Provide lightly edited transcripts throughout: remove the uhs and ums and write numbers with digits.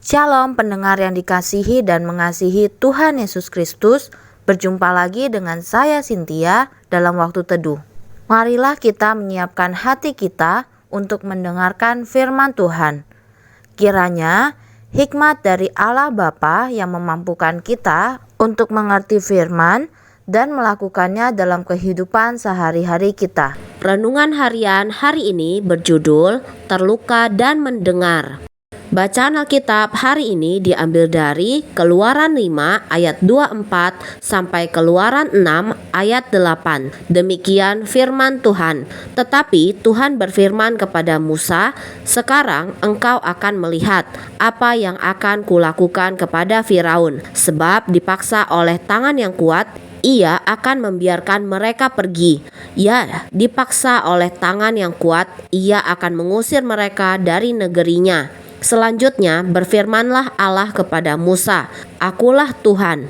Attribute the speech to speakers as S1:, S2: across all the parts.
S1: Shalom pendengar yang dikasihi dan mengasihi Tuhan Yesus Kristus. Berjumpa lagi dengan saya Cynthia dalam waktu teduh. Marilah kita menyiapkan hati kita untuk mendengarkan firman Tuhan. Kiranya hikmat dari Allah Bapa yang memampukan kita untuk mengerti firman dan melakukannya dalam kehidupan sehari-hari kita.
S2: Renungan harian hari ini berjudul Terluka dan Mendengar. Bacaan Alkitab hari ini diambil dari Keluaran 5 ayat 24 sampai Keluaran 6 ayat 8. Demikian firman Tuhan. Tetapi Tuhan berfirman kepada Musa, "Sekarang engkau akan melihat apa yang akan kulakukan kepada Firaun, sebab dipaksa oleh tangan yang kuat ia akan membiarkan mereka pergi. Ya, dipaksa oleh tangan yang kuat, ia akan mengusir mereka dari negerinya." Selanjutnya berfirmanlah Allah kepada Musa, "Akulah Tuhan.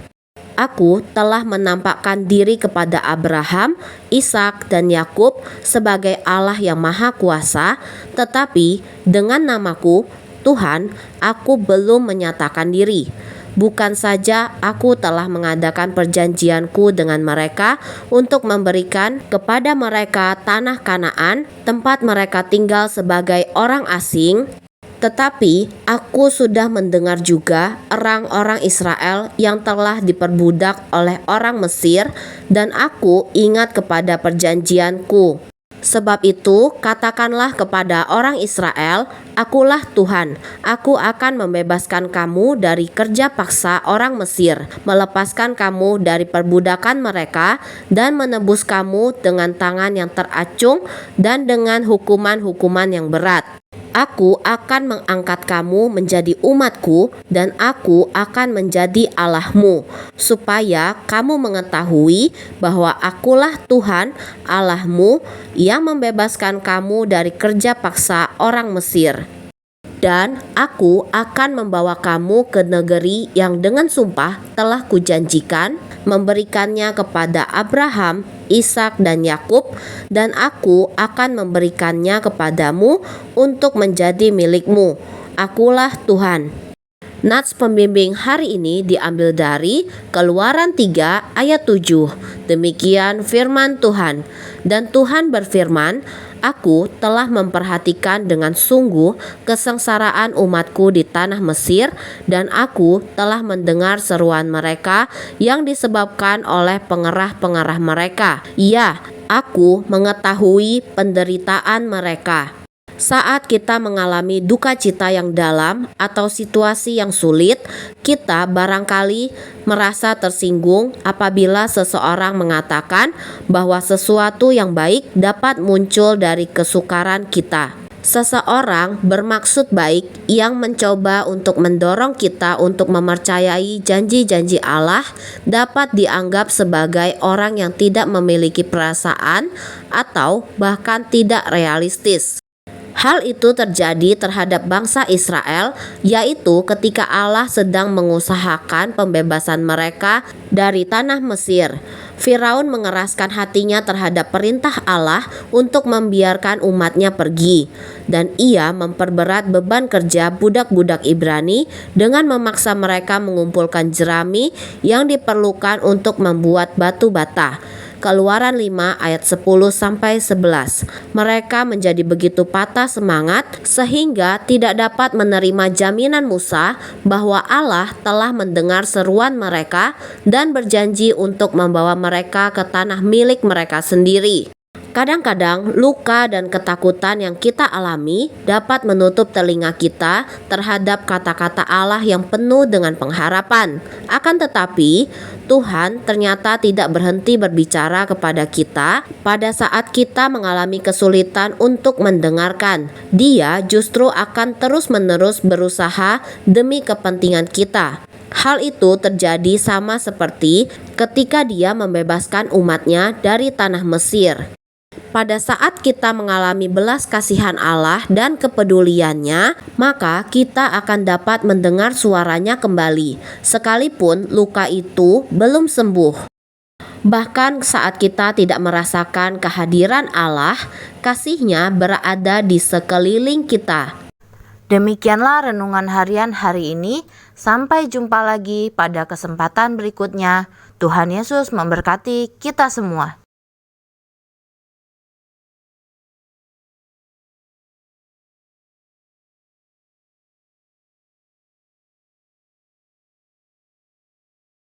S2: Aku telah menampakkan diri kepada Abraham, Ishak dan Yakub sebagai Allah yang Maha Kuasa, tetapi dengan namaku, Tuhan, aku belum menyatakan diri. Bukan saja aku telah mengadakan perjanjianku dengan mereka untuk memberikan kepada mereka tanah Kanaan, tempat mereka tinggal sebagai orang asing, tetapi aku sudah mendengar juga orang-orang Israel yang telah diperbudak oleh orang Mesir, dan aku ingat kepada perjanjianku. Sebab itu katakanlah kepada orang Israel, akulah Tuhan. Aku akan membebaskan kamu dari kerja paksa orang Mesir, melepaskan kamu dari perbudakan mereka, dan menebus kamu dengan tangan yang teracung dan dengan hukuman-hukuman yang berat. Aku akan mengangkat kamu menjadi umatku, dan aku akan menjadi Allahmu, supaya kamu mengetahui bahwa akulah Tuhan Allahmu yang membebaskan kamu dari kerja paksa orang Mesir. Dan aku akan membawa kamu ke negeri yang dengan sumpah telah kujanjikan, memberikannya kepada Abraham, Ishak dan Yakub, dan aku akan memberikannya kepadamu untuk menjadi milikmu. Akulah Tuhan." Nats pembimbing hari ini diambil dari Keluaran 3 ayat 7. Demikian firman Tuhan. Dan Tuhan berfirman, "Aku telah memperhatikan dengan sungguh kesengsaraan umatku di tanah Mesir, dan aku telah mendengar seruan mereka yang disebabkan oleh pengerah-pengerah mereka. Ya, aku mengetahui penderitaan mereka." Saat kita mengalami duka cita yang dalam atau situasi yang sulit, kita barangkali merasa tersinggung apabila seseorang mengatakan bahwa sesuatu yang baik dapat muncul dari kesukaran kita. Seseorang bermaksud baik yang mencoba untuk mendorong kita untuk mempercayai janji-janji Allah dapat dianggap sebagai orang yang tidak memiliki perasaan atau bahkan tidak realistis. Hal itu terjadi terhadap bangsa Israel, yaitu ketika Allah sedang mengusahakan pembebasan mereka dari tanah Mesir. Firaun mengeraskan hatinya terhadap perintah Allah untuk membiarkan umatnya pergi, dan ia memperberat beban kerja budak-budak Ibrani dengan memaksa mereka mengumpulkan jerami yang diperlukan untuk membuat batu bata. Keluaran 5 ayat 10-11. Mereka menjadi begitu patah semangat sehingga tidak dapat menerima jaminan Musa bahwa Allah telah mendengar seruan mereka dan berjanji untuk membawa mereka ke tanah milik mereka sendiri. Kadang-kadang luka dan ketakutan yang kita alami dapat menutup telinga kita terhadap kata-kata Allah yang penuh dengan pengharapan. Akan tetapi, Tuhan ternyata tidak berhenti berbicara kepada kita pada saat kita mengalami kesulitan untuk mendengarkan. Dia justru akan terus-menerus berusaha demi kepentingan kita. Hal itu terjadi sama seperti ketika Dia membebaskan umatnya dari tanah Mesir. Pada saat kita mengalami belas kasihan Allah dan kepeduliannya, maka kita akan dapat mendengar suaranya kembali, sekalipun luka itu belum sembuh. Bahkan saat kita tidak merasakan kehadiran Allah, kasih-Nya berada di sekeliling kita.
S1: Demikianlah renungan harian hari ini. Sampai jumpa lagi pada kesempatan berikutnya. Tuhan Yesus memberkati kita semua.